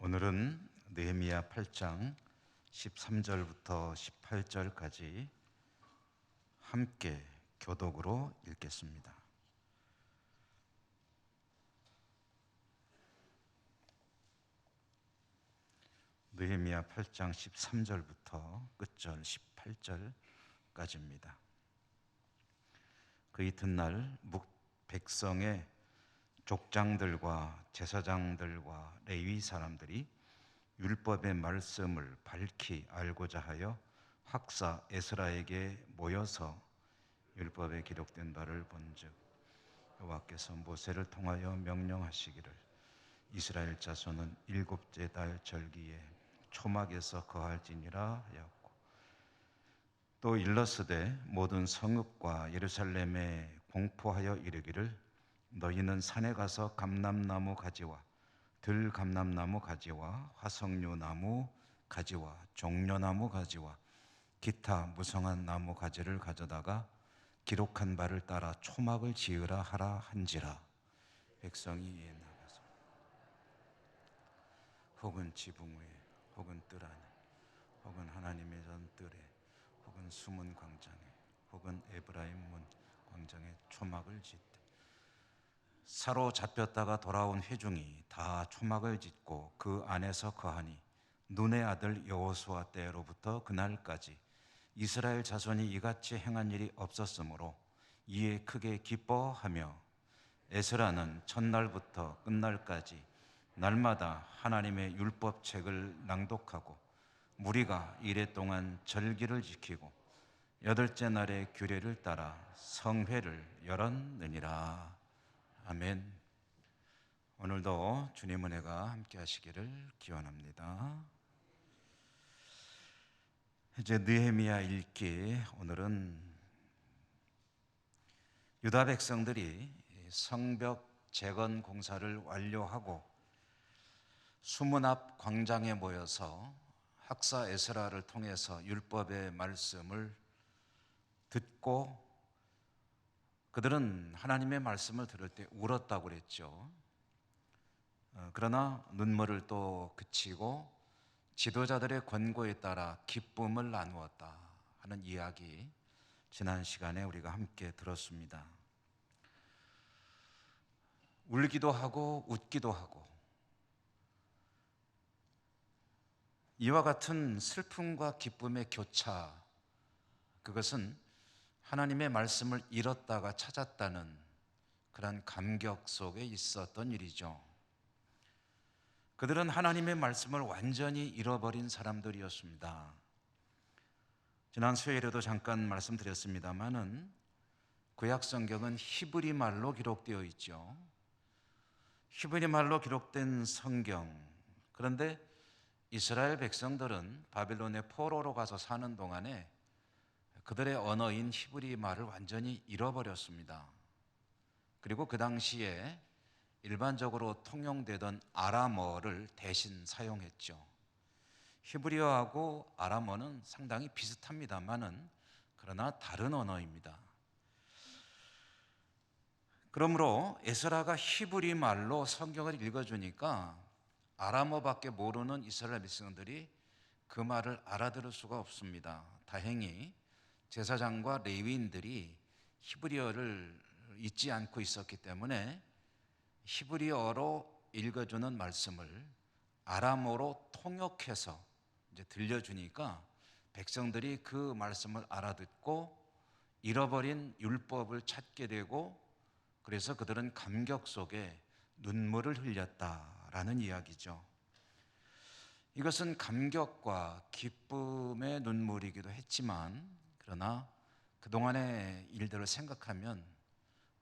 오늘은 느헤미야 8장 13절부터 18절까지 함께 교독으로 읽겠습니다. 느헤미야 8장 13절부터 끝절 18절까지입니다. 그 이튿날 백성의 족장들과 제사장들과 레위 사람들이 율법의 말씀을 밝히 알고자 하여 학사 에스라에게 모여서 율법에 기록된 바를 본즉 여호와께서 모세를 통하여 명령하시기를 이스라엘 자손은 일곱째 달 절기에 초막에서 거할지니라 하였고, 또 일러스되 모든 성읍과 예루살렘에 공포하여 이르기를 너희는 산에 가서 감람나무 가지와 들감람나무 가지와 화석류 나무 가지와 종려나무 가지와 기타 무성한 나무 가지를 가져다가 기록한 바를 따라 초막을 지으라 하라 한지라. 백성이 이에 나가서 혹은 지붕 위에 혹은 뜰 안에 혹은 하나님의 전뜰에 혹은 숨은 광장에 혹은 에브라임 문 광장에 초막을 짓되 사로잡혔다가 돌아온 회중이 다 초막을 짓고 그 안에서 거하니 눈의 아들 여호수아 때로부터 그날까지 이스라엘 자손이 이같이 행한 일이 없었으므로 이에 크게 기뻐하며 에스라는 첫날부터 끝날까지 날마다 하나님의 율법책을 낭독하고 무리가 이레 동안 절기를 지키고 여덟째 날의 규례를 따라 성회를 열었느니라. 아멘. 오늘도 주님 은혜가 함께 하시기를 기원합니다. 이제 느헤미야 읽기. 오늘은 유다 백성들이 성벽 재건 공사를 완료하고 수문 앞 광장에 모여서 학사 에스라를 통해서 율법의 말씀을 듣고 그들은 하나님의 말씀을 들을 때 울었다고 그랬죠. 그러나 눈물을 또 그치고 지도자들의 권고에 따라 기쁨을 나누었다 하는 이야기, 지난 시간에 우리가 함께 들었습니다. 울기도 하고 웃기도 하고 이와 같은 슬픔과 기쁨의 교차, 그것은 하나님의 말씀을 잃었다가 찾았다는 그런 감격 속에 있었던 일이죠. 그들은 하나님의 말씀을 완전히 잃어버린 사람들이었습니다. 지난 수요일에도 잠깐 말씀드렸습니다마는 구약 성경은 히브리 말로 기록되어 있죠. 히브리 말로 기록된 성경. 그런데 이스라엘 백성들은 바빌론의 포로로 가서 사는 동안에 그들의 언어인 히브리 말을 완전히 잃어버렸습니다. 그리고 그 당시에 일반적으로 통용되던 아람어를 대신 사용했죠. 히브리어하고 아람어는 상당히 비슷합니다만은 그러나 다른 언어입니다. 그러므로 에스라가 히브리 말로 성경을 읽어주니까 아람어밖에 모르는 이스라엘 백성들이 그 말을 알아들을 수가 없습니다. 다행히 제사장과 레위인들이 히브리어를 잊지 않고 있었기 때문에 히브리어로 읽어주는 말씀을 아람어로 통역해서 이제 들려주니까 백성들이 그 말씀을 알아듣고 잃어버린 율법을 찾게 되고, 그래서 그들은 감격 속에 눈물을 흘렸다라는 이야기죠. 이것은 감격과 기쁨의 눈물이기도 했지만, 그러나 그동안의 일들을 생각하면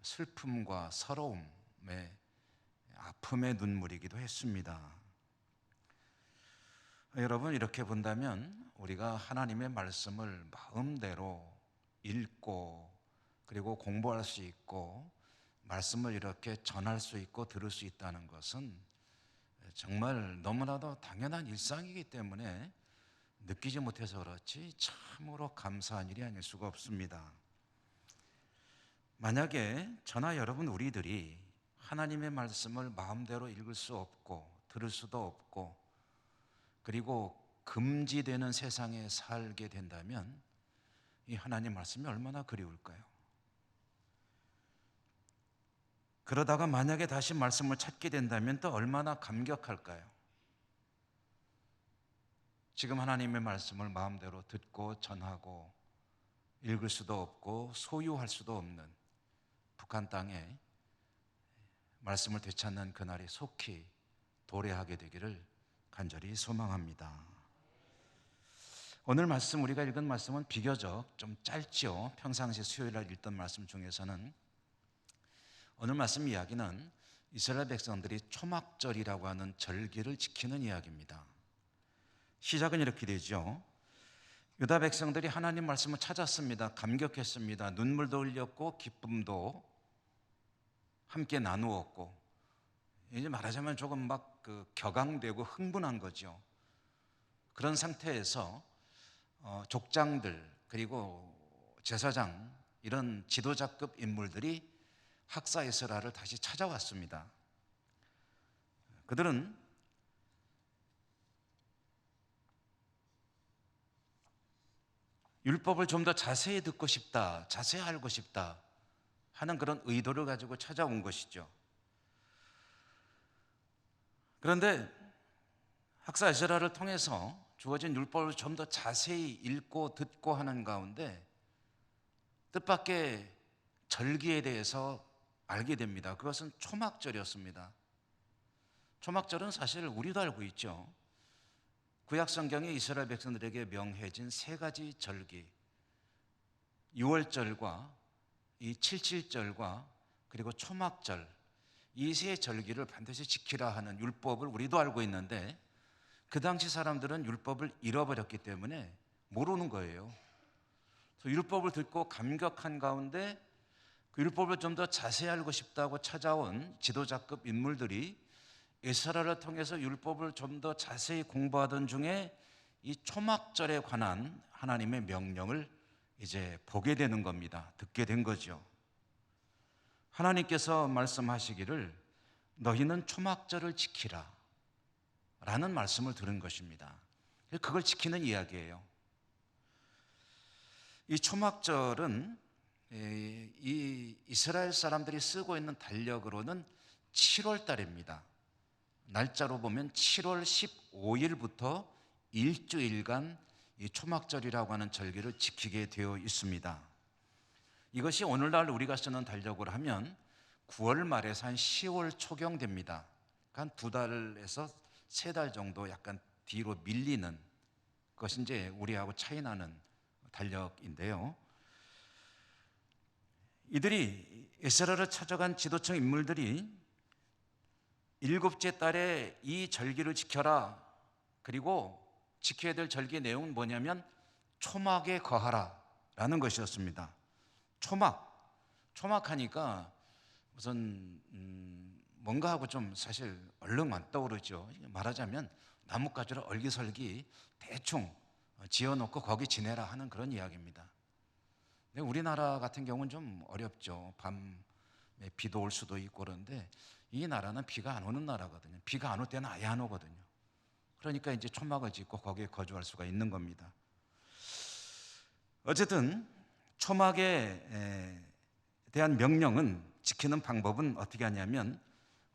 슬픔과 서러움의 아픔의 눈물이기도 했습니다. 여러분, 이렇게 본다면 우리가 하나님의 말씀을 마음대로 읽고 그리고 공부할 수 있고 말씀을 이렇게 전할 수 있고 들을 수 있다는 것은 정말 너무나도 당연한 일상이기 때문에 느끼지 못해서 그렇지 참으로 감사한 일이 아닐 수가 없습니다. 만약에 저나 여러분 우리들이 하나님의 말씀을 마음대로 읽을 수 없고 들을 수도 없고 그리고 금지되는 세상에 살게 된다면 이 하나님 말씀이 얼마나 그리울까요? 그러다가 만약에 다시 말씀을 찾게 된다면 또 얼마나 감격할까요? 지금 하나님의 말씀을 마음대로 듣고 전하고 읽을 수도 없고 소유할 수도 없는 북한 땅에 말씀을 되찾는 그날이 속히 도래하게 되기를 간절히 소망합니다. 오늘 말씀, 우리가 읽은 말씀은 비교적 좀 짧죠. 평상시 수요일날 읽던 말씀 중에서는 오늘 말씀 이야기는 이스라엘 백성들이 초막절이라고 하는 절기를 지키는 이야기입니다. 시작은 이렇게 되죠. 유다 백성들이 하나님 말씀을 찾았습니다. 감격했습니다. 눈물도 흘렸고 기쁨도 함께 나누었고, 이제 말하자면 조금 막 격앙되고 흥분한 거죠. 그런 상태에서 족장들 그리고 제사장 이런 지도자급 인물들이 학사 에스라를 다시 찾아왔습니다. 그들은 율법을 좀 더 자세히 듣고 싶다, 자세히 알고 싶다 하는 그런 의도를 가지고 찾아온 것이죠. 그런데 학사 에스라를 통해서 주어진 율법을 좀 더 자세히 읽고 듣고 하는 가운데 뜻밖의 절기에 대해서 알게 됩니다. 그것은 초막절이었습니다. 초막절은 사실 우리도 알고 있죠. 구약 성경에 이스라엘 백성들에게 명해진 세 가지 절기, 유월절과 이 칠칠절과 그리고 초막절, 이 세 절기를 반드시 지키라 하는 율법을 우리도 알고 있는데 그 당시 사람들은 율법을 잃어버렸기 때문에 모르는 거예요. 그래서 율법을 듣고 감격한 가운데 그 율법을 좀 더 자세히 알고 싶다고 찾아온 지도자급 인물들이 에스라를 통해서 율법을 좀 더 자세히 공부하던 중에 이 초막절에 관한 하나님의 명령을 이제 보게 되는 겁니다. 듣게 된 거죠. 하나님께서 말씀하시기를 너희는 초막절을 지키라 라는 말씀을 들은 것입니다. 그걸 지키는 이야기예요. 이 초막절은 이 이스라엘 사람들이 쓰고 있는 달력으로는 7월 달입니다. 날짜로 보면 7월 15일부터 일주일간 이 초막절이라고 하는 절기를 지키게 되어 있습니다. 이것이 오늘날 우리가 쓰는 달력으로 하면 9월 말에서 한 10월 초경 됩니다. 한 2달에서 3달 정도 약간 뒤로 밀리는 것이 이제 우리하고 차이 나는 달력인데요. 이들이 에스라를 찾아간 지도층 인물들이 7째 달에 이 절기를 지켜라. 그리고 지켜야 될 절기의 내용은 뭐냐면 초막에 거하라 라는 것이었습니다. 초막하니까 우선 뭔가 하고 좀 사실 얼른 안 떠오르죠. 말하자면 나뭇가지를 얼기설기 대충 지어놓고 거기 지내라 하는 그런 이야기입니다. 근데 우리나라 같은 경우는 좀 어렵죠. 밤에 비도 올 수도 있고 그런데 이 나라는 비가 안 오는 나라거든요. 비가 안 올 때는 아예 안 오거든요. 그러니까 이제 초막을 짓고 거기에 거주할 수가 있는 겁니다. 어쨌든 초막에 대한 명령은 지키는 방법은 어떻게 하냐면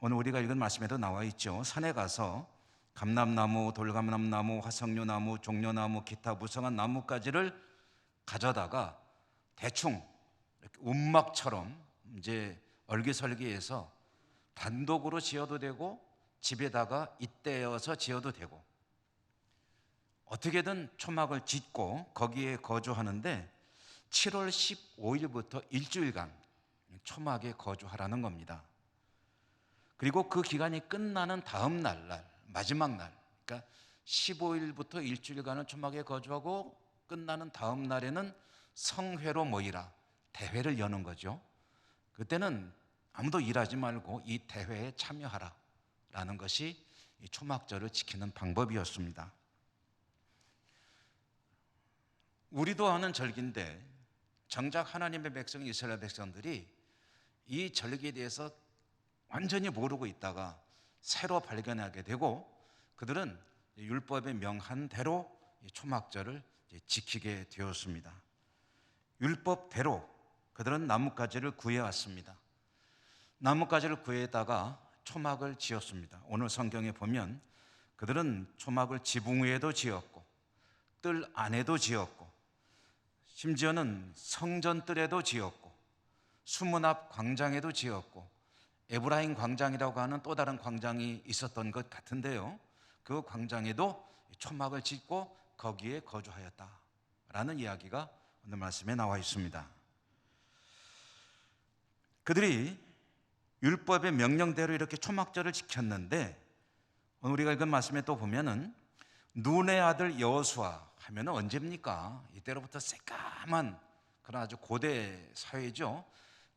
오늘 우리가 읽은 말씀에도 나와 있죠. 산에 가서 감람나무, 돌감람나무, 화석류나무, 종려나무, 기타 무성한 나뭇가지를 가져다가 대충 이렇게 움막처럼 이제 얼기설기해서 단독으로 지어도 되고 집에다가 잇대어서 지어도 되고 어떻게든 초막을 짓고 거기에 거주하는데 7월 15일부터 일주일간 초막에 거주하라는 겁니다. 그리고 그 기간이 끝나는 다음 날, 마지막 날, 그러니까 15일부터 일주일간은 초막에 거주하고 끝나는 다음 날에는 성회로 모이라, 대회를 여는 거죠. 그때는 아무도 일하지 말고 이 대회에 참여하라 라는 것이 이 초막절을 지키는 방법이었습니다. 우리도 아는 절기인데 정작 하나님의 백성 이스라엘 백성들이 이 절기에 대해서 완전히 모르고 있다가 새로 발견하게 되고 그들은 율법에 명한 대로 초막절을 지키게 되었습니다. 율법대로 그들은 나뭇가지를 구해왔습니다. 나뭇가지를 구해다가 초막을 지었습니다. 오늘 성경에 보면 그들은 초막을 지붕 위에도 지었고 뜰 안에도 지었고 심지어는 성전뜰에도 지었고 수문 앞 광장에도 지었고 에브라임 광장이라고 하는 또 다른 광장이 있었던 것 같은데요, 그 광장에도 초막을 짓고 거기에 거주하였다라는 이야기가 오늘 말씀에 나와 있습니다. 그들이 율법의 명령대로 이렇게 초막절을 지켰는데 오늘 우리가 읽은 말씀에 또 보면은 눈의 아들 여호수아 하면은 언제입니까? 이때로부터 새까만 그런 아주 고대 사회죠.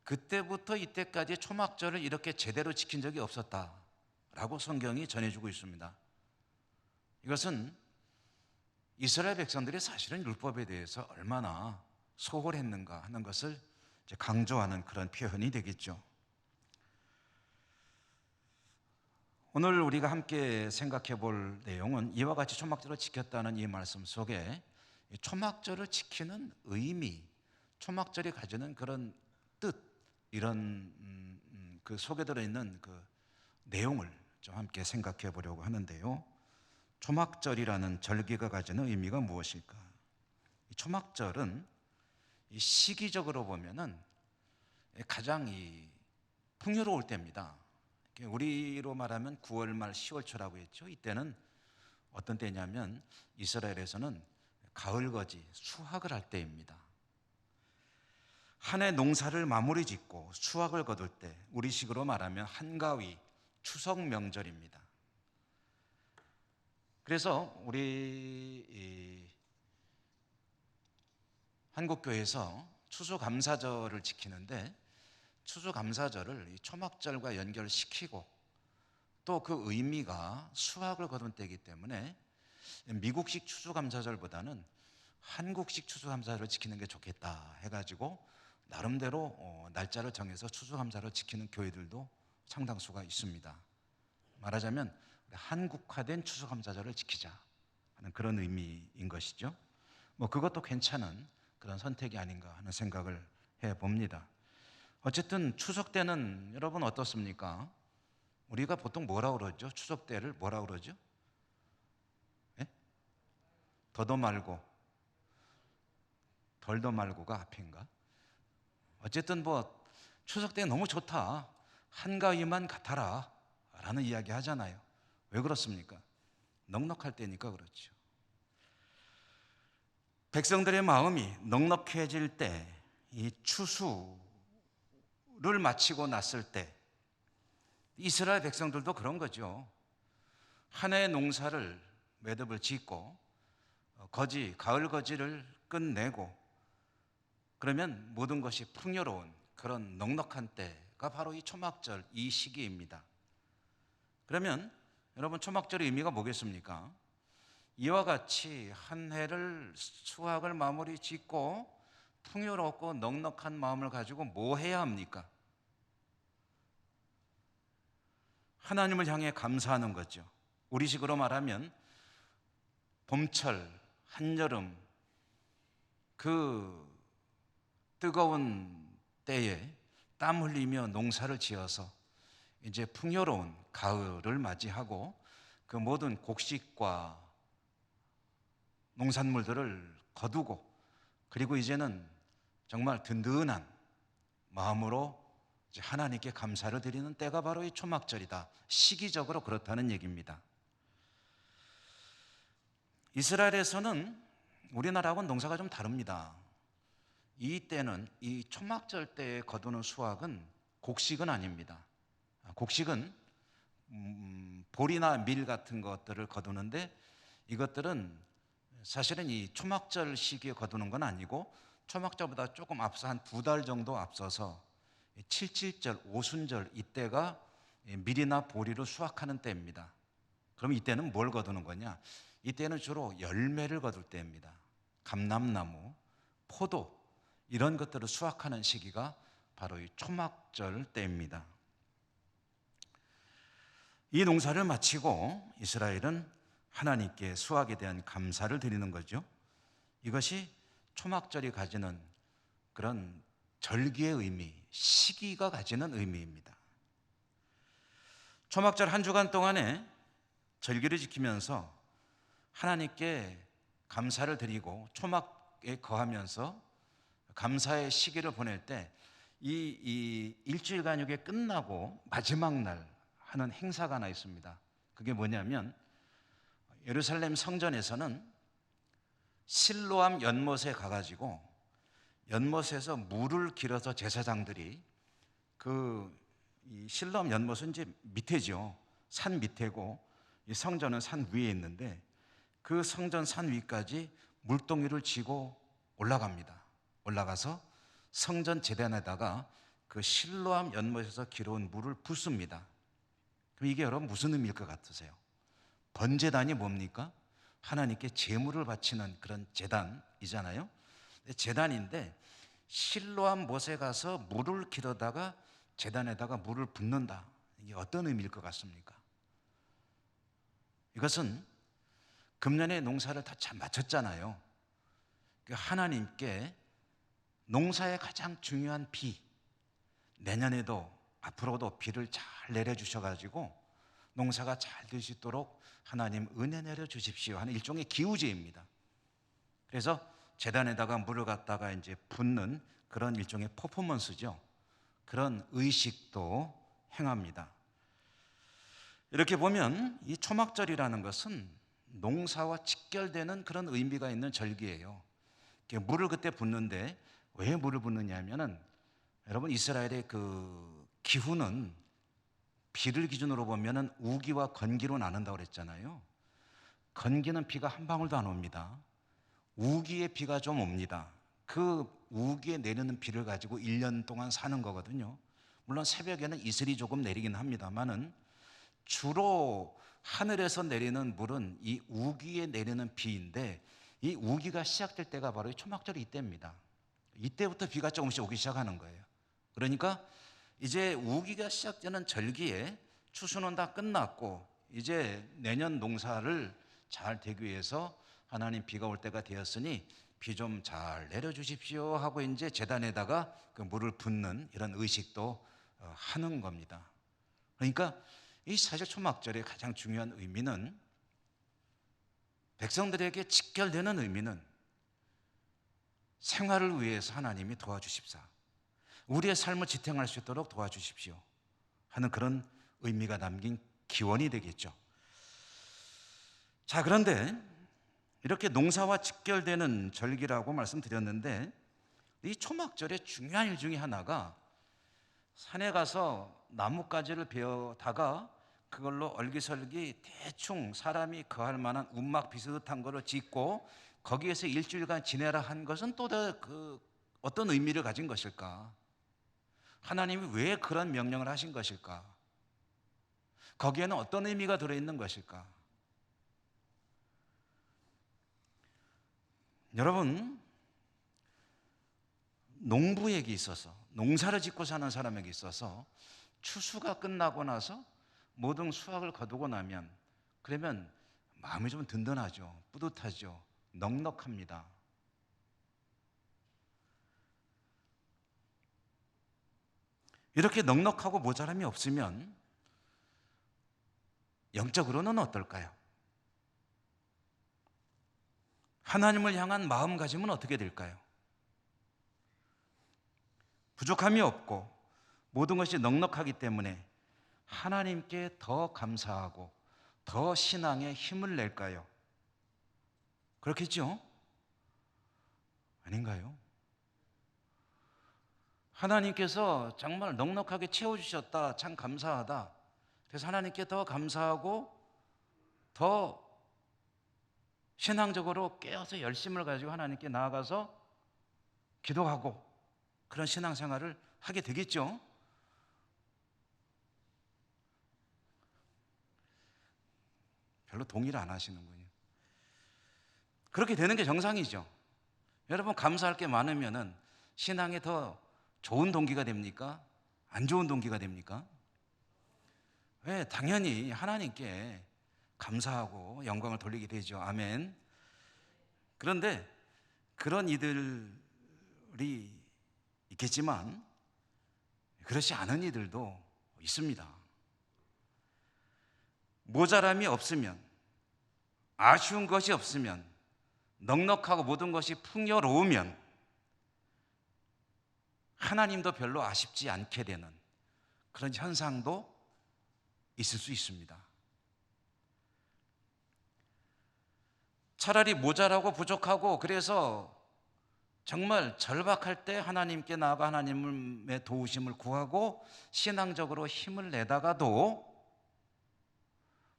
그때부터 이때까지 초막절을 이렇게 제대로 지킨 적이 없었다라고 성경이 전해주고 있습니다. 이것은 이스라엘 백성들이 사실은 율법에 대해서 얼마나 소홀했는가 하는 것을 강조하는 그런 표현이 되겠죠. 오늘 우리가 함께 생각해 볼 내용은 이와 같이 초막절을 지켰다는 이 말씀 속에 초막절을 지키는 의미, 초막절이 가지는 그런 뜻, 이런 그 속에 들어있는 그 내용을 좀 함께 생각해 보려고 하는데요. 초막절이라는 절기가 가지는 의미가 무엇일까? 이 초막절은 이 시기적으로 보면은 가장 풍요로울 때입니다. 우리로 말하면 9월 말 10월 초라고 했죠. 이때는 어떤 때냐면 이스라엘에서는 가을거지, 수확을 할 때입니다. 한 해 농사를 마무리 짓고 수확을 거둘 때 우리식으로 말하면 한가위, 추석 명절입니다. 그래서 우리 한국교회에서 추수감사절을 지키는데 추수감사절을 이 초막절과 연결시키고 또 그 의미가 수확을 거둔 때이기 때문에 미국식 추수감사절보다는 한국식 추수감사절을 지키는 게 좋겠다 해가지고 나름대로 날짜를 정해서 추수감사를 지키는 교회들도 상당수가 있습니다. 말하자면 한국화된 추수감사절을 지키자 하는 그런 의미인 것이죠. 그것도 괜찮은 그런 선택이 아닌가 하는 생각을 해봅니다. 어쨌든 추석 때는 여러분 어떻습니까? 우리가 보통 뭐라고 그러죠? 추석 때를 뭐라고 그러죠? 예? 더도 말고 덜도 말고가 앞인가? 어쨌든 추석 때 너무 좋다, 한가위만 같아라 라는 이야기 하잖아요. 왜 그렇습니까? 넉넉할 때니까 그렇죠. 백성들의 마음이 넉넉해질 때, 이 추수를 마치고 났을 때 이스라엘 백성들도 그런 거죠. 한 해의 농사를 매듭을 짓고 가을 거지를 끝내고 그러면 모든 것이 풍요로운 그런 넉넉한 때가 바로 이 초막절, 이 시기입니다. 그러면 여러분, 초막절의 의미가 뭐겠습니까? 이와 같이 한 해를 수확을 마무리 짓고 풍요롭고 넉넉한 마음을 가지고 뭐 해야 합니까? 하나님을 향해 감사하는 거죠. 우리식으로 말하면 봄철, 한여름 그 뜨거운 때에 땀 흘리며 농사를 지어서 이제 풍요로운 가을을 맞이하고 그 모든 곡식과 농산물들을 거두고 그리고 이제는 정말 든든한 마음으로 이제 하나님께 감사를 드리는 때가 바로 이 초막절이다. 시기적으로 그렇다는 얘기입니다. 이스라엘에서는 우리나라하고는 농사가 좀 다릅니다. 이 때는 이 초막절 때에 거두는 수확은 곡식은 아닙니다. 곡식은 보리나 밀 같은 것들을 거두는데 이것들은 사실은 이 초막절 시기에 거두는 건 아니고 초막절보다 조금 앞서 한 2달 정도 앞서서 77절, 오순절 이때가 밀이나 보리를 수확하는 때입니다. 그럼 이때는 뭘 거두는 거냐? 이때는 주로 열매를 거둘 때입니다. 감람나무, 포도 이런 것들을 수확하는 시기가 바로 이 초막절 때입니다. 이 농사를 마치고 이스라엘은 하나님께 수확에 대한 감사를 드리는 거죠. 이것이 초막절이 가지는 그런 절기의 의미, 시기가 가지는 의미입니다. 초막절 한 주간 동안에 절기를 지키면서 하나님께 감사를 드리고 초막에 거하면서 감사의 시기를 보낼 때 이 일주일간육에 끝나고 마지막 날 하는 행사가 하나 있습니다. 그게 뭐냐면 예루살렘 성전에서는 실로암 연못에 가가지고 연못에서 물을 길어서 제사장들이 이 실로암 연못은 이제 밑에죠. 산 밑에고 이 성전은 산 위에 있는데 그 성전 산 위까지 물동이를 쥐고 올라갑니다. 올라가서 성전 제단에다가 그 실로암 연못에서 길어온 물을 붓습니다. 그럼 이게 여러분 무슨 의미일 것 같으세요? 번제단이 뭡니까? 하나님께 제물을 바치는 그런 제단이잖아요. 제단인데 실로암 못에 가서 물을 길어다가 제단에다가 물을 붓는다. 이게 어떤 의미일 것 같습니까? 이것은 금년에 농사를 다 잘 마쳤잖아요. 하나님께 농사의 가장 중요한 비, 내년에도 앞으로도 비를 잘 내려주셔가지고 농사가 잘 될 수 있도록 하나님 은혜 내려주십시오 하는 일종의 기우제입니다. 그래서 제단에다가 물을 갖다가 이제 붓는 그런 일종의 퍼포먼스죠. 그런 의식도 행합니다. 이렇게 보면 이 초막절이라는 것은 농사와 직결되는 그런 의미가 있는 절기예요. 물을 그때 붓는데 왜 물을 붓느냐 하면은 여러분 이스라엘의 그 기후는 비를 기준으로 보면은 우기와 건기로 나눈다고 그랬잖아요. 건기는 비가 한 방울도 안 옵니다. 우기에 비가 좀 옵니다. 그 우기에 내리는 비를 가지고 1년 동안 사는 거거든요. 물론 새벽에는 이슬이 조금 내리긴 합니다만은 주로 하늘에서 내리는 물은 이 우기에 내리는 비인데 이 우기가 시작될 때가 바로 초막절이 이때입니다. 이때부터 비가 조금씩 오기 시작하는 거예요. 그러니까 이제 우기가 시작되는 절기에 추수는 다 끝났고 이제 내년 농사를 잘 되기 위해서 하나님 비가 올 때가 되었으니 비 좀 잘 내려주십시오 하고 이제 제단에다가 그 물을 붓는 이런 의식도 하는 겁니다. 그러니까 이 사실 초막절의 가장 중요한 의미는 백성들에게 직결되는 의미는 생활을 위해서 하나님이 도와주십사, 우리의 삶을 지탱할 수 있도록 도와주십시오 하는 그런 의미가 담긴 기원이 되겠죠. 자, 그런데 이렇게 농사와 직결되는 절기라고 말씀드렸는데 이 초막절의 중요한 일 중에 하나가 산에 가서 나뭇가지를 베어다가 그걸로 얼기설기 대충 사람이 거할 만한 움막 비슷한 거를 짓고 거기에서 일주일간 지내라 한 것은 또 어떤 의미를 가진 것일까? 하나님이 왜 그런 명령을 하신 것일까? 거기에는 어떤 의미가 들어있는 것일까? 여러분, 농부에게 있어서, 농사를 짓고 사는 사람에게 있어서 추수가 끝나고 나서 모든 수확을 거두고 나면 그러면 마음이 좀 든든하죠. 뿌듯하죠. 넉넉합니다. 이렇게 넉넉하고 모자람이 없으면 영적으로는 어떨까요? 하나님을 향한 마음가짐은 어떻게 될까요? 부족함이 없고 모든 것이 넉넉하기 때문에 하나님께 더 감사하고 더 신앙에 힘을 낼까요? 그렇겠죠? 아닌가요? 하나님께서 정말 넉넉하게 채워주셨다. 참 감사하다. 그래서 하나님께 더 감사하고 더 신앙적으로 깨어서 열심을 가지고 하나님께 나아가서 기도하고 그런 신앙생활을 하게 되겠죠. 별로 동의를 안 하시는군요. 그렇게 되는 게 정상이죠. 여러분 감사할 게 많으면은 신앙에 더 좋은 동기가 됩니까? 안 좋은 동기가 됩니까? 왜? 당연히 하나님께 감사하고 영광을 돌리게 되죠. 아멘. 그런데 그런 이들이 있겠지만 그렇지 않은 이들도 있습니다. 모자람이 없으면, 아쉬운 것이 없으면, 넉넉하고 모든 것이 풍요로우면 하나님도 별로 아쉽지 않게 되는 그런 현상도 있을 수 있습니다. 차라리 모자라고 부족하고 그래서 정말 절박할 때 하나님께 나아가 하나님의 도우심을 구하고 신앙적으로 힘을 내다가도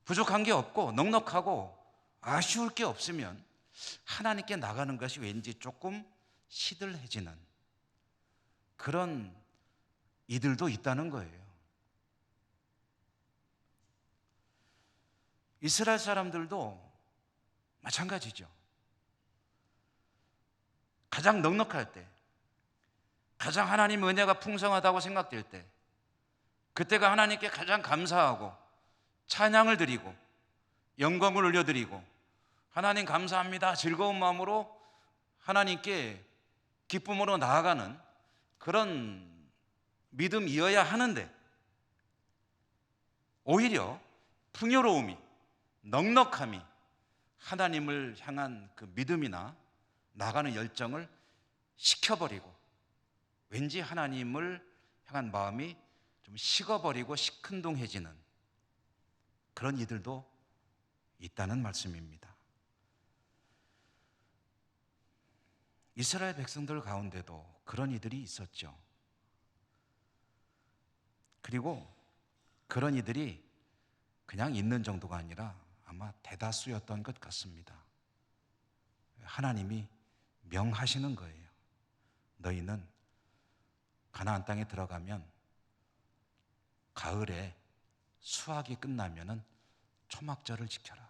부족한 게 없고 넉넉하고 아쉬울 게 없으면 하나님께 나가는 것이 왠지 조금 시들해지는 그런 이들도 있다는 거예요. 이스라엘 사람들도 마찬가지죠. 가장 넉넉할 때, 가장 하나님 은혜가 풍성하다고 생각될 때, 그때가 하나님께 가장 감사하고 찬양을 드리고 영광을 올려드리고 하나님 감사합니다 즐거운 마음으로 하나님께 기쁨으로 나아가는 그런 믿음이어야 하는데, 오히려 풍요로움이, 넉넉함이 하나님을 향한 그 믿음이나 나가는 열정을 식혀버리고 왠지 하나님을 향한 마음이 좀 식어버리고 시큰둥해지는 그런 이들도 있다는 말씀입니다. 이스라엘 백성들 가운데도 그런 이들이 있었죠. 그리고 그런 이들이 그냥 있는 정도가 아니라 아마 대다수였던 것 같습니다. 하나님이 명하시는 거예요. 너희는 가나안 땅에 들어가면 가을에 수확이 끝나면은 초막절을 지켜라.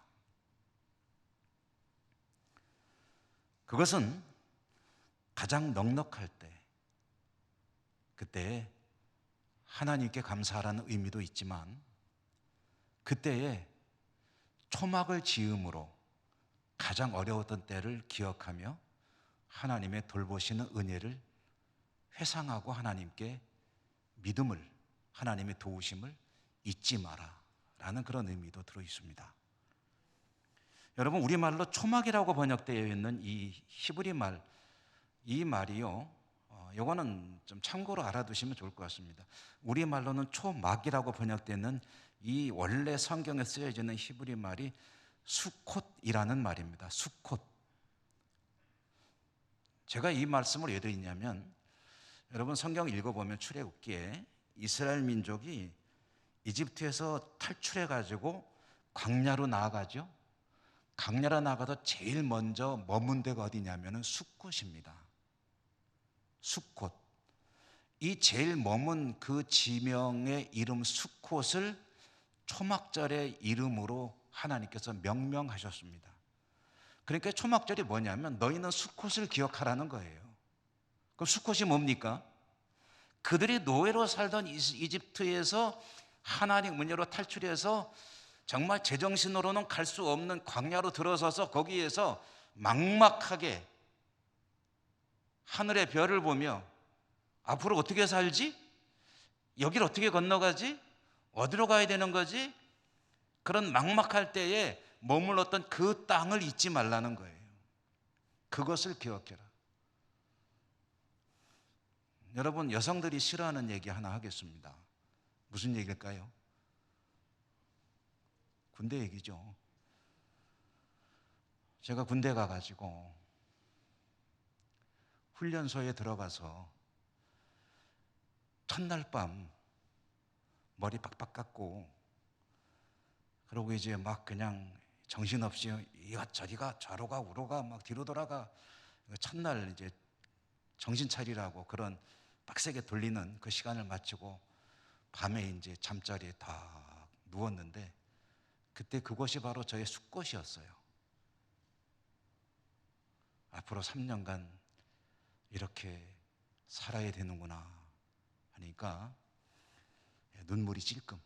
그것은 가장 넉넉할 때, 그때에 하나님께 감사하라는 의미도 있지만 그때에 초막을 지음으로 가장 어려웠던 때를 기억하며 하나님의 돌보시는 은혜를 회상하고 하나님께 믿음을, 하나님의 도우심을 잊지 마라 라는 그런 의미도 들어 있습니다. 여러분, 우리말로 초막이라고 번역되어 있는 이 히브리 말, 이 말이요, 요거는 좀 참고로 알아두시면 좋을 것 같습니다. 우리말로는 초막이라고 번역되는 이 원래 성경에 쓰여져 있는 히브리 말이 수콧이라는 말입니다. 수콧. 제가 이 말씀을 왜 드리냐면, 여러분 성경 읽어보면 출애굽기에 이스라엘 민족이 이집트에서 탈출해 가지고 광야로 나아가죠. 광야로 나아가서 제일 먼저 머문 데가 어디냐면은 숫곳입니다. 숫곳. 이 제일 머문 그 지명의 이름 숫곳을 초막절의 이름으로 하나님께서 명명하셨습니다. 그러니까 초막절이 뭐냐면 너희는 숫곳을 기억하라는 거예요. 그럼 숫곳이 뭡니까? 그들이 노예로 살던 이집트에서 하나님 은혜로 탈출해서 정말 제정신으로는 갈 수 없는 광야로 들어서서 거기에서 막막하게 하늘의 별을 보며 앞으로 어떻게 살지? 여기를 어떻게 건너가지? 어디로 가야 되는 거지? 그런 막막할 때에 머물렀던 그 땅을 잊지 말라는 거예요. 그것을 기억해라. 여러분, 여성들이 싫어하는 얘기 하나 하겠습니다. 무슨 얘기일까요? 군대 얘기죠. 제가 군대 가가지고 훈련소에 들어가서 첫날 밤 머리 빡빡 깎고 그러고 이제 막 그냥 정신없이 이것저리가 좌로가 우로가 막 뒤로 돌아가, 첫날 이제 정신 차리라고 그런 빡세게 돌리는 그 시간을 마치고 밤에 이제 잠자리에 다 누웠는데 그때 그것이 바로 저의 숫곳이었어요. 앞으로 3년간 이렇게 살아야 되는구나 하니까 눈물이 찔끔.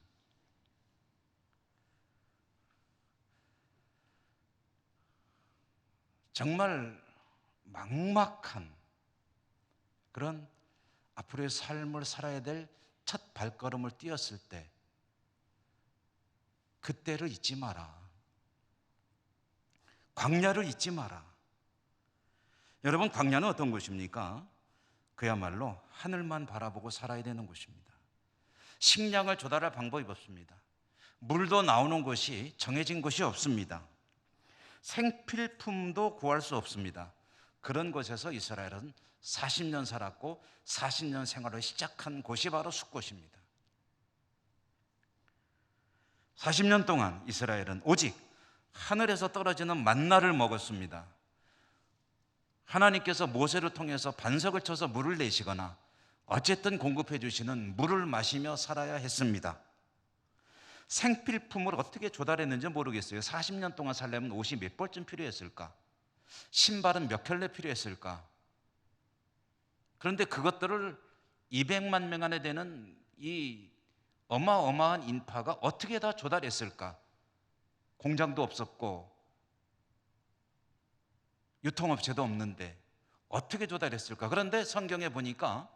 정말 막막한 그런 앞으로의 삶을 살아야 될 첫 발걸음을 띄었을 때 그때를 잊지 마라. 광야를 잊지 마라. 여러분, 광야는 어떤 곳입니까? 그야말로 하늘만 바라보고 살아야 되는 곳입니다. 식량을 조달할 방법이 없습니다. 물도 나오는 곳이 정해진 곳이 없습니다. 생필품도 구할 수 없습니다. 그런 곳에서 이스라엘은 40년 살았고 40년 생활을 시작한 곳이 바로 숫곳입니다. 40년 동안 이스라엘은 오직 하늘에서 떨어지는 만나를 먹었습니다. 하나님께서 모세를 통해서 반석을 쳐서 물을 내시거나 어쨌든 공급해 주시는 물을 마시며 살아야 했습니다. 생필품을 어떻게 조달했는지 모르겠어요. 40년 동안 살려면 옷이 몇 벌쯤 필요했을까? 신발은 몇 켤레 필요했을까? 그런데 그것들을 200만 명 안에 되는 이 어마어마한 인파가 어떻게 다 조달했을까? 공장도 없었고 유통업체도 없는데 어떻게 조달했을까? 그런데 성경에 보니까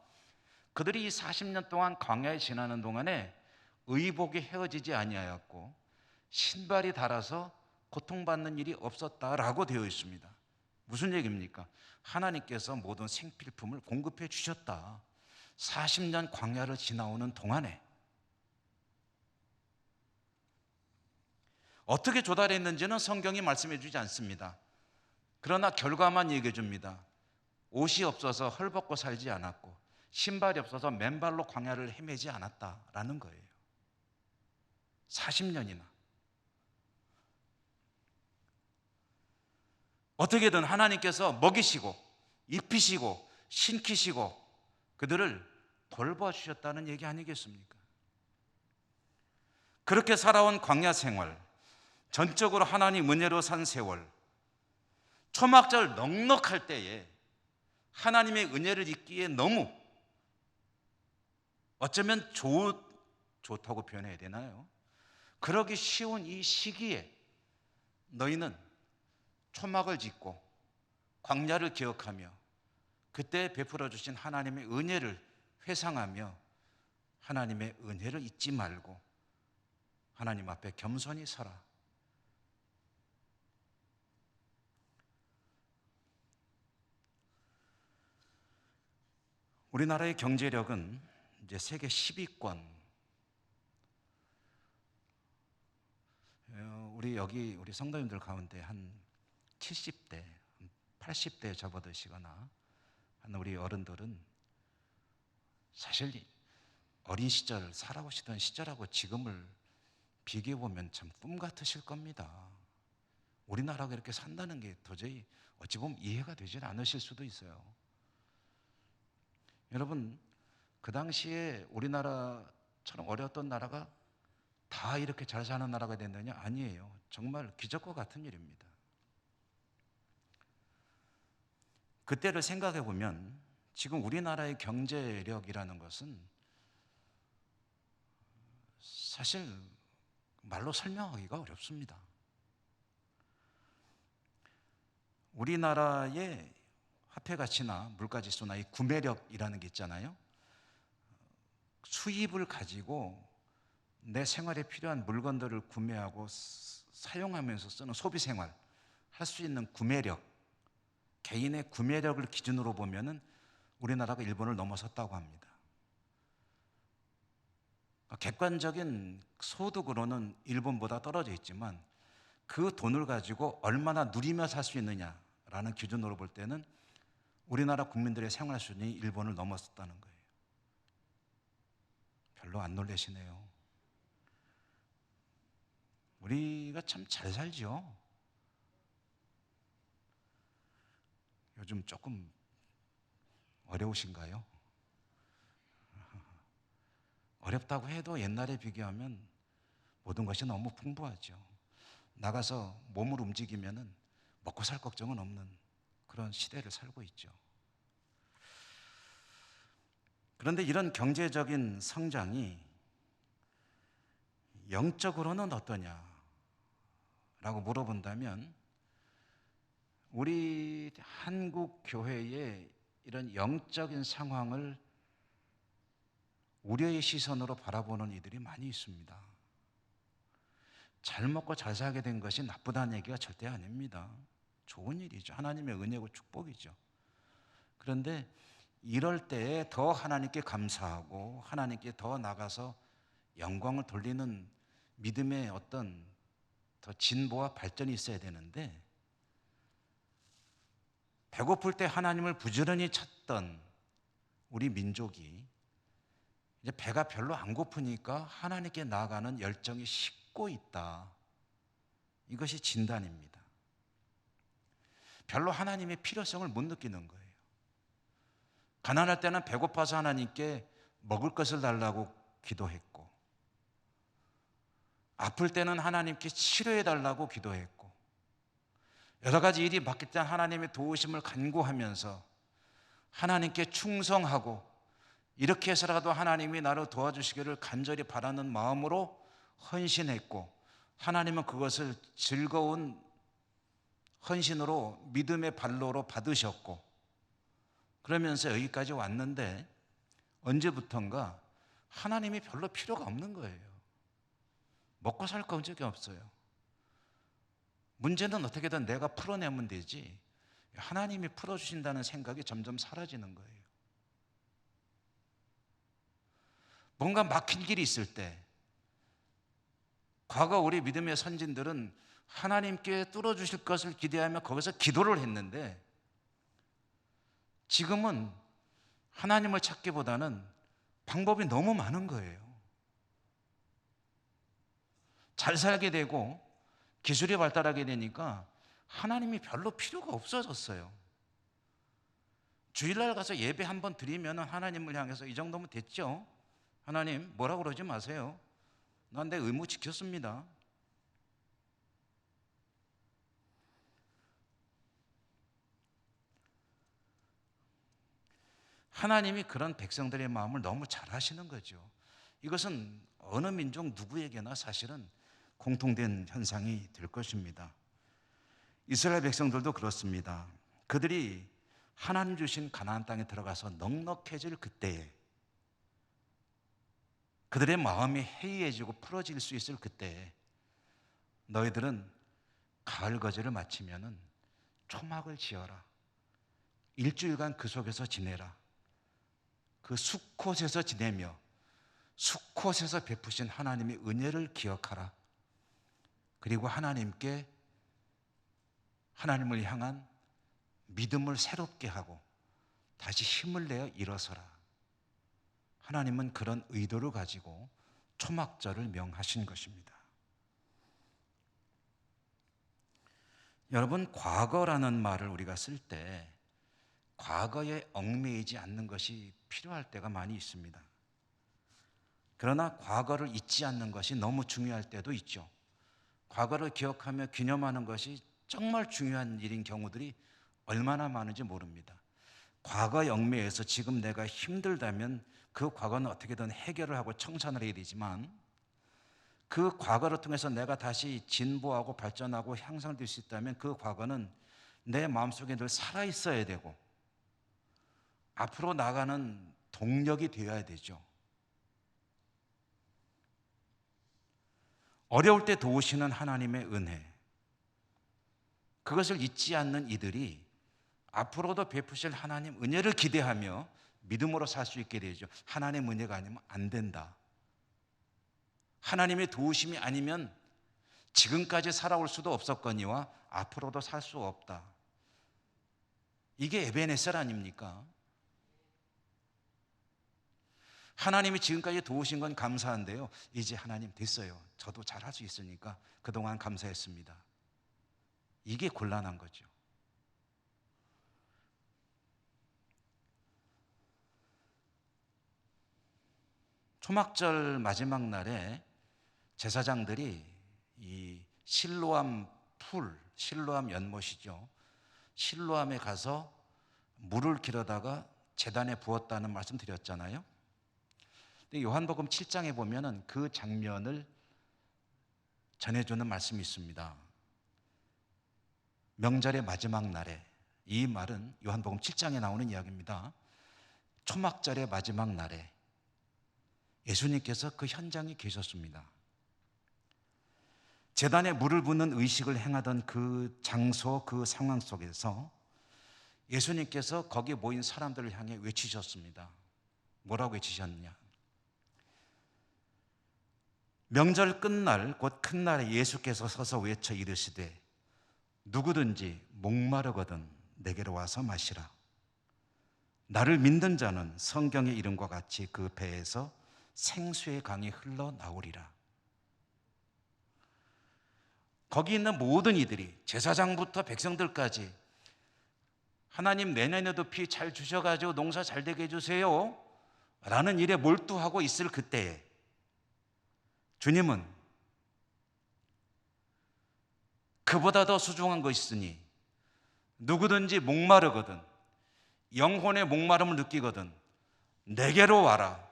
그들이 이 40년 동안 광야에 지나는 동안에 의복이 헤어지지 아니하였고 신발이 닳아서 고통받는 일이 없었다라고 되어 있습니다. 무슨 얘기입니까? 하나님께서 모든 생필품을 공급해 주셨다. 40년 광야를 지나오는 동안에 어떻게 조달했는지는 성경이 말씀해 주지 않습니다. 그러나 결과만 얘기해 줍니다. 옷이 없어서 헐벗고 살지 않았고 신발이 없어서 맨발로 광야를 헤매지 않았다라는 거예요. 40년이나. 어떻게든 하나님께서 먹이시고 입히시고 신키시고 그들을 돌봐주셨다는 얘기 아니겠습니까? 그렇게 살아온 광야 생활, 전적으로 하나님 은혜로 산 세월, 초막절 넉넉할 때에 하나님의 은혜를 잊기에 너무 어쩌면 좋다고 표현해야 되나요? 그러기 쉬운 이 시기에 너희는 초막을 짓고 광야를 기억하며 그때 베풀어 주신 하나님의 은혜를 회상하며 하나님의 은혜를 잊지 말고 하나님 앞에 겸손히 서라. 우리나라의 경제력은 이제 세계 10위권. 우리 성도님들 가운데 한 70대, 80대 접어드시거나 하는 우리 어른들은 사실 어린 시절 살아오시던 시절하고 지금을 비교해 보면 참 꿈 같으실 겁니다. 우리나라가 이렇게 산다는 게 도저히 어찌 보면 이해가 되질 않으실 수도 있어요. 여러분, 그 당시에 우리나라처럼 어려웠던 나라가 다 이렇게 잘 사는 나라가 됐느냐? 아니에요. 정말 기적과 같은 일입니다. 그때를 생각해 보면 지금 우리나라의 경제력이라는 것은 사실 말로 설명하기가 어렵습니다. 우리나라의 화폐 가치나 물가 지수나 이 구매력이라는 게 있잖아요. 수입을 가지고 내 생활에 필요한 물건들을 구매하고 사용하면서 쓰는 소비 생활 할 수 있는 구매력, 개인의 구매력을 기준으로 보면은 우리나라가 일본을 넘어섰다고 합니다. 객관적인 소득으로는 일본보다 떨어져 있지만 그 돈을 가지고 얼마나 누리며 살 수 있느냐라는 기준으로 볼 때는 우리나라 국민들의 생활 수준이 일본을 넘어섰다는 거예요. 별로 안 놀라시네요. 우리가 참 잘 살죠. 요즘 조금 어려우신가요? 어렵다고 해도 옛날에 비교하면 모든 것이 너무 풍부하죠. 나가서 몸을 움직이면은 먹고 살 걱정은 없는 그런 시대를 살고 있죠. 그런데 이런 경제적인 성장이 영적으로는 어떠냐라고 물어본다면 우리 한국 교회의 이런 영적인 상황을 우려의 시선으로 바라보는 이들이 많이 있습니다. 잘 먹고 잘 살게 된 것이 나쁘다는 얘기가 절대 아닙니다. 좋은 일이죠. 하나님의 은혜고 축복이죠. 그런데 이럴 때에 더 하나님께 감사하고 하나님께 더 나가서 영광을 돌리는 믿음의 어떤 더 진보와 발전이 있어야 되는데, 배고플 때 하나님을 부지런히 찾던 우리 민족이 이제 배가 별로 안 고프니까 하나님께 나아가는 열정이 식고 있다. 이것이 진단입니다. 별로 하나님의 필요성을 못 느끼는 거예요. 가난할 때는 배고파서 하나님께 먹을 것을 달라고 기도했고, 아플 때는 하나님께 치료해 달라고 기도했고, 여러 가지 일이 바뀔 때 하나님의 도우심을 간구하면서 하나님께 충성하고, 이렇게 해서라도 하나님이 나를 도와주시기를 간절히 바라는 마음으로 헌신했고, 하나님은 그것을 즐거운 헌신으로 믿음의 발로로 받으셨고, 그러면서 여기까지 왔는데 언제부턴가 하나님이 별로 필요가 없는 거예요. 먹고 살 거 적이 없어요. 문제는 어떻게든 내가 풀어내면 되지, 하나님이 풀어주신다는 생각이 점점 사라지는 거예요. 뭔가 막힌 길이 있을 때, 과거 우리 믿음의 선진들은 하나님께 뚫어주실 것을 기대하며 거기서 기도를 했는데, 지금은 하나님을 찾기보다는 방법이 너무 많은 거예요. 잘 살게 되고 기술이 발달하게 되니까 하나님이 별로 필요가 없어졌어요. 주일날 가서 예배 한번 드리면 하나님을 향해서 이 정도면 됐죠? 하나님 뭐라고 그러지 마세요. 난 내 의무 지켰습니다. 하나님이 그런 백성들의 마음을 너무 잘 아시는 거죠. 이것은 어느 민족 누구에게나 사실은 공통된 현상이 될 것입니다. 이스라엘 백성들도 그렇습니다. 그들이 하나님 주신 가나안 땅에 들어가서 넉넉해질 그때에, 그들의 마음이 해이해지고 풀어질 수 있을 그때에, 너희들은 가을 거제를 마치면은 초막을 지어라. 일주일간 그 속에서 지내라. 그 숫곳에서 지내며 숫곳에서 베푸신 하나님의 은혜를 기억하라. 그리고 하나님을 향한 믿음을 새롭게 하고 다시 힘을 내어 일어서라. 하나님은 그런 의도를 가지고 초막절을 명하신 것입니다. 여러분, 과거라는 말을 우리가 쓸 때 과거에 얽매이지 않는 것이 필요할 때가 많이 있습니다. 그러나 과거를 잊지 않는 것이 너무 중요할 때도 있죠. 과거를 기억하며 기념하는 것이 정말 중요한 일인 경우들이 얼마나 많은지 모릅니다. 과거의 얽매여서 지금 내가 힘들다면 그 과거는 어떻게든 해결을 하고 청산을 해야 되지만, 그 과거를 통해서 내가 다시 진보하고 발전하고 향상될 수 있다면 그 과거는 내 마음속에 늘 살아있어야 되고 앞으로 나가는 동력이 되어야 되죠. 어려울 때 도우시는 하나님의 은혜, 그것을 잊지 않는 이들이 앞으로도 베푸실 하나님 은혜를 기대하며 믿음으로 살 수 있게 되죠. 하나님 은혜가 아니면 안 된다. 하나님의 도우심이 아니면 지금까지 살아올 수도 없었거니와 앞으로도 살 수 없다. 이게 에베네셀 아닙니까? 하나님이 지금까지 도우신 건 감사한데요, 이제 하나님 됐어요. 저도 잘할 수 있으니까 그동안 감사했습니다. 이게 곤란한 거죠. 초막절 마지막 날에 제사장들이 이 실로암 실로암 연못이죠. 실로암에 가서 물을 길어다가 제단에 부었다는 말씀 드렸잖아요. 근데 요한복음 7장에 보면은 그 장면을 전해주는 말씀이 있습니다. 명절의 마지막 날에, 이 말은 요한복음 7장에 나오는 이야기입니다. 초막절의 마지막 날에 예수님께서 그 현장에 계셨습니다. 제단에 물을 붓는 의식을 행하던 그 장소, 그 상황 속에서 예수님께서 거기 모인 사람들을 향해 외치셨습니다. 뭐라고 외치셨냐? 명절 끝날 곧 큰 날에 예수께서 서서 외쳐 이르시되 누구든지 목마르거든 내게로 와서 마시라. 나를 믿는 자는 성경의 이름과 같이 그 배에서 생수의 강이 흘러나오리라. 거기 있는 모든 이들이, 제사장부터 백성들까지, 하나님 내년에도 비 잘 주셔가지고 농사 잘 되게 해주세요 라는 일에 몰두하고 있을 그때에 주님은 그보다 더 소중한 것이 있으니 누구든지 목마르거든, 영혼의 목마름을 느끼거든 내게로 와라.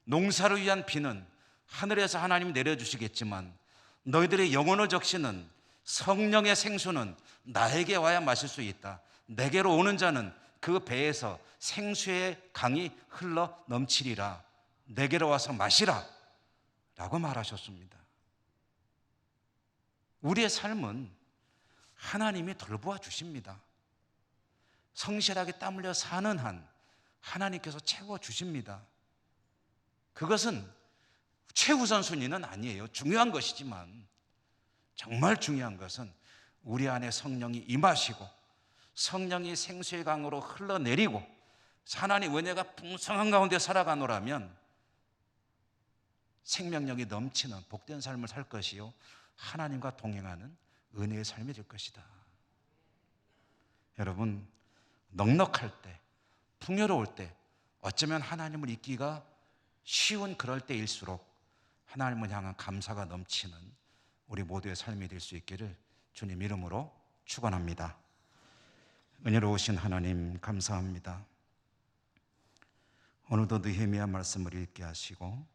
농사를 위한 비는 하늘에서 하나님이 내려주시겠지만 너희들의 영혼을 적시는 성령의 생수는 나에게 와야 마실 수 있다. 내게로 오는 자는 그 배에서 생수의 강이 흘러 넘치리라. 내게로 와서 마시라 라고 말하셨습니다. 우리의 삶은 하나님이 돌보아 주십니다. 성실하게 땀 흘려 사는 한 하나님께서 채워주십니다. 그것은 최우선 순위는 아니에요. 중요한 것이지만 정말 중요한 것은 우리 안에 성령이 임하시고 성령이 생수의 강으로 흘러내리고 하나님 은혜가 풍성한 가운데 살아가노라면 생명력이 넘치는 복된 삶을 살 것이요 하나님과 동행하는 은혜의 삶이 될 것이다. 여러분, 넉넉할 때, 풍요로울 때 어쩌면 하나님을 잊기가 쉬운 그럴 때일수록 하나님을 향한 감사가 넘치는 우리 모두의 삶이 될 수 있기를 주님 이름으로 축원합니다. 은혜로우신 하나님 감사합니다. 오늘도 느헤미야 말씀을 읽게 하시고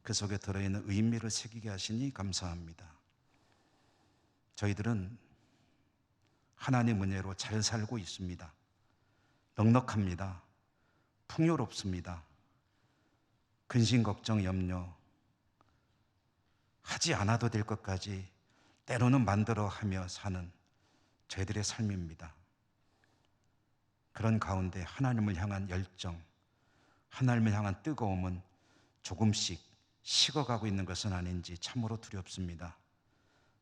그 속에 들어있는 의미를 새기게 하시니 감사합니다. 저희들은 하나님 은혜로 잘 살고 있습니다. 넉넉합니다. 풍요롭습니다. 근심 걱정 염려 하지 않아도 될 것까지 때로는 만들어 하며 사는 저희들의 삶입니다. 그런 가운데 하나님을 향한 열정, 하나님을 향한 뜨거움은 조금씩 식어가고 있는 것은 아닌지 참으로 두렵습니다.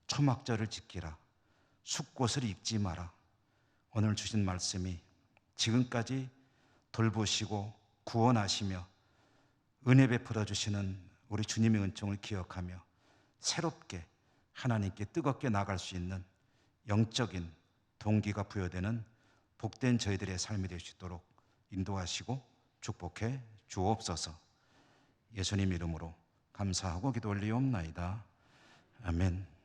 초막절을 지키라. 숫꽃을 잊지 마라. 오늘 주신 말씀이 지금까지 돌보시고 구원하시며 은혜 베풀어 주시는 우리 주님의 은총을 기억하며 새롭게 하나님께 뜨겁게 나갈 수 있는 영적인 동기가 부여되는 복된 저희들의 삶이 될 수 있도록 인도하시고 축복해 주옵소서. 예수님 이름으로 감사하고 기도 올리옵나이다. 아멘.